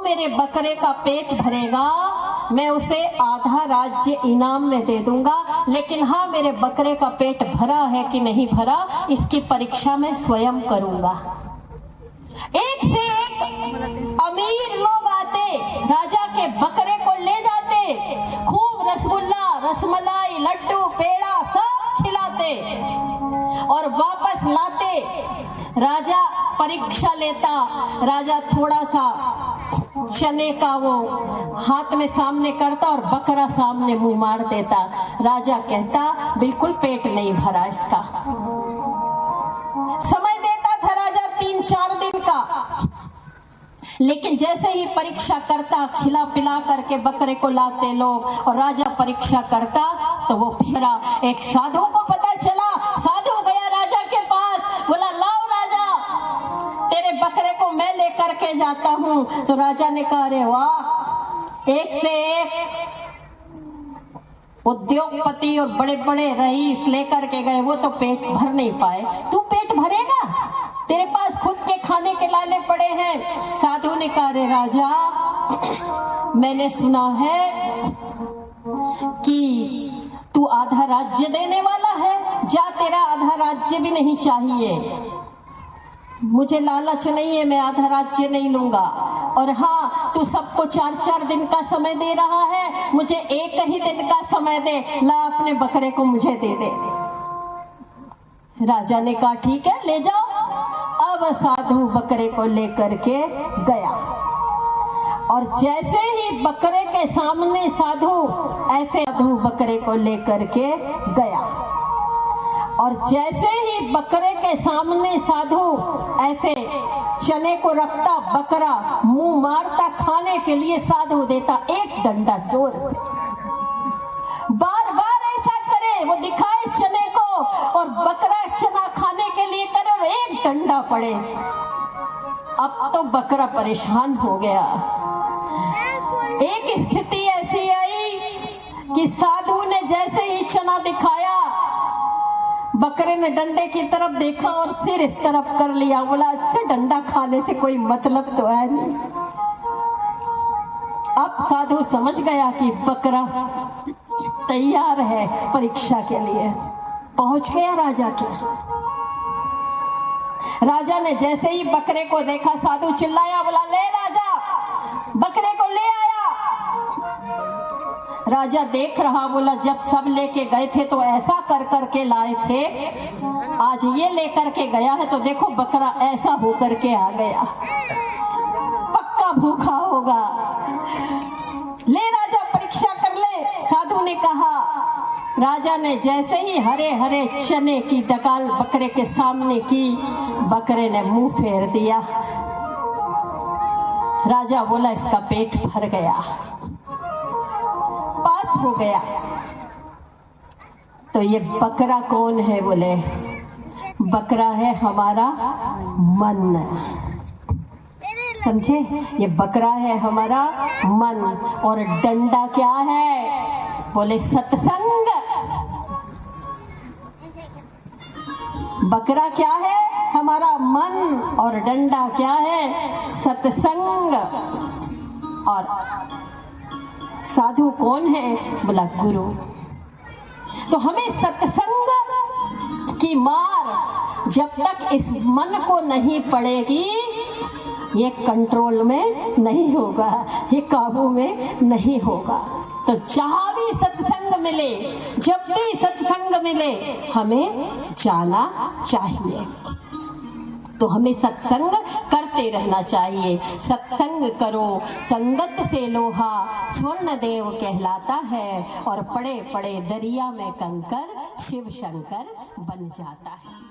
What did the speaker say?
मेरे बकरे का पेट भरेगा मैं उसे आधा राज्य इनाम में दे दूंगा, लेकिन हाँ मेरे बकरे का पेट भरा है कि नहीं भरा इसकी परीक्षा मैं स्वयं करूंगा। एक से एक अमीर लोग आते, राजा के बकरे को ले जाते, खूब रसगुल्ला, रसमलाई, लड्डू, पेड़ा सब खिलाते और वापस लाते। राजा परीक्षा लेता, राजा थोड़ा सा चने का वो हाथ में सामने करता और बकरा सामने मुंह मार देता। राजा कहता बिल्कुल पेट नहीं भरा इसका। समय देता था राजा 3-4 दिन का, लेकिन जैसे ही परीक्षा करता, खिला पिला करके बकरे को लाते लोग और राजा परीक्षा करता तो वो फिरा। एक साधु को पता चला, साधु गया राजा के पास, बोला लाओ राजा तेरे बकरे को मैं लेकर के जाता हूँ। तो राजा ने कहा अरे वाह, एक से एक उद्योगपति और बड़े बड़े रईस लेकर के गए, वो तो पेट भर नहीं पाए, तू पेट भरेगा? तेरे पास खुद के खाने के लाले पड़े हैं। साधु ने कहा अरे राजा, मैंने सुना है कि तू आधा राज्य देने वाला है, जा तेरा आधा राज्य भी नहीं चाहिए, मुझे लालच नहीं है, मैं आधा राज्य नहीं लूंगा। और हाँ तू सबको 4-4 दिन का समय दे रहा है, मुझे एक ही दिन का समय दे, ला अपने बकरे को मुझे दे दे। राजा ने कहा ठीक है ले जाओ। अब साधु बकरे को लेकर के गया और जैसे ही बकरे के सामने साधु बकरे को लेकर के गया और जैसे ही बकरे के सामने साधु ऐसे चने को रखता, बकरा मुंह मारता खाने के लिए, साधु देता एक डंडा जोर से, बार बार ऐसा करे, वो दिखाए चने को और बकरा चना खाने के लिए करे और एक डंडा पड़े। अब तो बकरा परेशान हो गया। एक स्थिति ऐसी आई कि साधु ने जैसे ही चना दिखाया, बकरे ने डंडे की तरफ देखा और सिर इस तरफ कर लिया, बोला अच्छा डंडा खाने से कोई मतलब तो है नहीं। अब साधु समझ गया कि बकरा तैयार है परीक्षा के लिए। पहुंच गया राजा के। राजा ने जैसे ही बकरे को देखा, साधु चिल्लाया, बोला ले राजा, बकरे को ले आया। राजा देख रहा, बोला जब सब लेके गए थे तो ऐसा कर कर के लाए थे, आज ये लेकर के गया है तो देखो बकरा ऐसा होकर के आ गया, पक्का भूखा होगा। ले राजा परीक्षा कर ले। साधु ने कहा। राजा ने जैसे ही हरे हरे चने की डगाल बकरे के सामने की, बकरे ने मुंह फेर दिया। राजा बोला इसका पेट भर गया, पास हो गया। तो ये बकरा कौन है? बोले बकरा है हमारा मन। समझे? ये बकरा है हमारा मन। और डंडा क्या है? बोले सत्संग। बकरा क्या है? हमारा मन। और डंडा क्या है? सत्संग। और साधु कौन है? बोला गुरु। तो हमें सत्संग की मार जब तक इस मन को नहीं पड़ेगी, ये कंट्रोल में नहीं होगा, ये काबू में नहीं होगा। तो जहाँ भी सत्संग मिले, जब भी सत्संग मिले, हमें जाना चाहिए। तो हमें सत्संग करते रहना चाहिए। सत्संग करो, संगत से लोहा स्वर्ण देव कहलाता है, और पड़े पड़े दरिया में कंकर शिव शंकर बन जाता है।